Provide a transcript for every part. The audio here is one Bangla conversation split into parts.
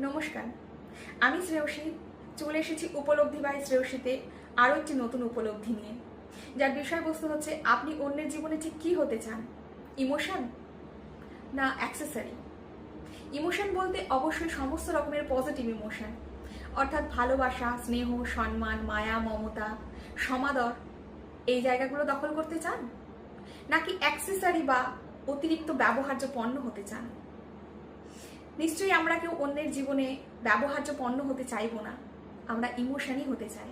নমস্কার, আমি শ্রেয়সী চলে এসেছি উপলব্ধি বাই শ্রেয়সীতে আরও একটি নতুন উপলব্ধি নিয়ে, যার বিষয়বস্তু হচ্ছে আপনি অন্যের জীবনে ঠিক কী হতে চান, ইমোশন না অ্যাক্সেসরি। ইমোশন বলতে অবশ্যই সমস্ত রকমের পজিটিভ ইমোশন, অর্থাৎ ভালোবাসা, স্নেহ, সম্মান, মায়া, মমতা, সমাদর, এই জায়গাগুলো দখল করতে চান, নাকি অ্যাক্সেসরি বা অতিরিক্ত ব্যবহার্য পণ্য হতে চান। নিশ্চয়ই আমরা কেউ অন্যের জীবনে ব্যবহার্য পণ্য হতে চাইবো না, আমরা ইমোশনই হতে চাই।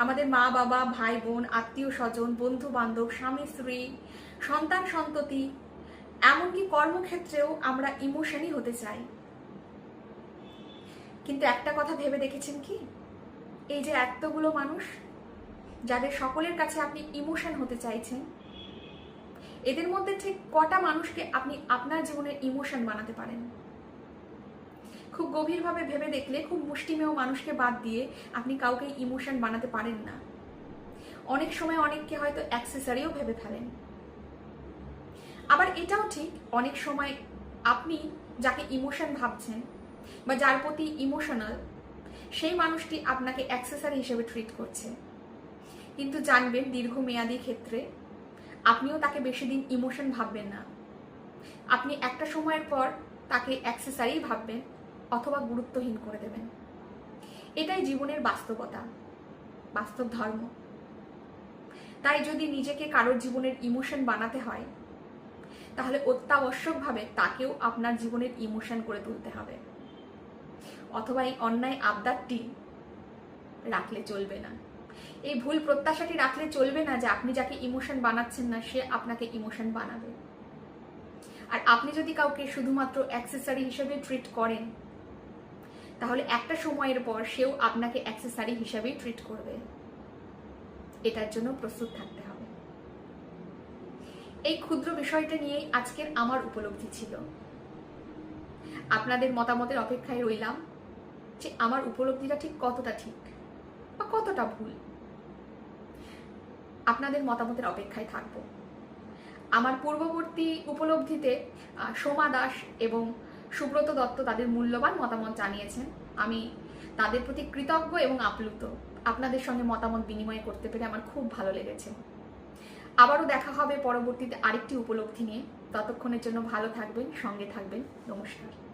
আমাদের মা বাবা, ভাই বোন, আত্মীয় স্বজন, বন্ধু বান্ধব, স্বামী স্ত্রী, সন্তান সন্ততি, এমনকি কর্মক্ষেত্রেও আমরা ইমোশনই হতে চাই। কিন্তু একটা কথা ভেবে দেখেছেন কি, এই যে এতগুলো মানুষ যাদের সকলের কাছে আপনি ইমোশন হতে চাইছেন, এদের মধ্যে ঠিক কটা মানুষকে আপনি আপনার জীবনের ইমোশন বানাতে পারেন? খুব গভীরভাবে ভেবে দেখলে খুব মুষ্টিমেয় মানুষকে বাদ দিয়ে আপনি কাউকে ইমোশন বানাতে পারেন না। অনেক সময় অনেককে হয়তো অ্যাক্সেসরিও ভেবে ফেলেন। আবার এটাও ঠিক, অনেক সময় আপনি যাকে ইমোশন ভাবছেন বা যার প্রতি ইমোশনাল, সেই মানুষটি আপনাকে অ্যাক্সেসরি হিসেবে ট্রিট করছে। কিন্তু জানবেন, দীর্ঘমেয়াদী ক্ষেত্রে আপনিও তাকে বেশি দিন ইমোশন ভাববেন না। আপনি একটা সময়ের পর তাকে অ্যাক্সেসরি ভাববেন অথবা গুরুত্বহীন করে দেবেন। এটাই জীবনের বাস্তবতা, বাস্তব ধর্ম। তাই যদি নিজেকে কারোর জীবনের ইমোশন বানাতে হয়, তাহলে অত্যাবশ্যকভাবে তাকেও আপনার জীবনের ইমোশন করে তুলতে হবে। অথবা এই অন্যায় আবদারটি রাখলে চলবে না, এই ভুল প্রত্যাশাটি রাখলে চলবে না যে আপনি যাকে ইমোশন বানাচ্ছেন না সে আপনাকে ইমোশন বানাবে। আর আপনি যদি কাউকে শুধুমাত্র অ্যাক্সেসরি হিসেবে ট্রিট করেন, তাহলে একটা সময়ের পর সেও আপনাকে অ্যাক্সেসরি হিসেবেই ট্রিট করবে। এটার জন্য প্রস্তুত থাকতে হবে। এই ক্ষুদ্র বিষয়টা নিয়েই আজকের আমার উপলব্ধি ছিল। আপনাদের মতামতের অপেক্ষায় রইলাম যে আমার উপলব্ধিটা ঠিক কতটা ঠিক বা কতটা ভুল। আপনাদের মতামতের অপেক্ষায় থাকবো। আমার পূর্ববর্তী উপলব্ধিতে সোমা দাস এবং সুব্রত দত্ত তাদের মূল্যবান মতামত জানিয়েছেন। আমি তাদের প্রতি কৃতজ্ঞ এবং আপ্লুত। আপনাদের সঙ্গে মতামত বিনিময় করতে পেরে আমার খুব ভালো লেগেছে। আবারও দেখা হবে পরবর্তীতে আরেকটি উপলব্ধি নিয়ে। ততক্ষণের জন্য ভালো থাকবেন, সঙ্গে থাকবেন। নমস্কার।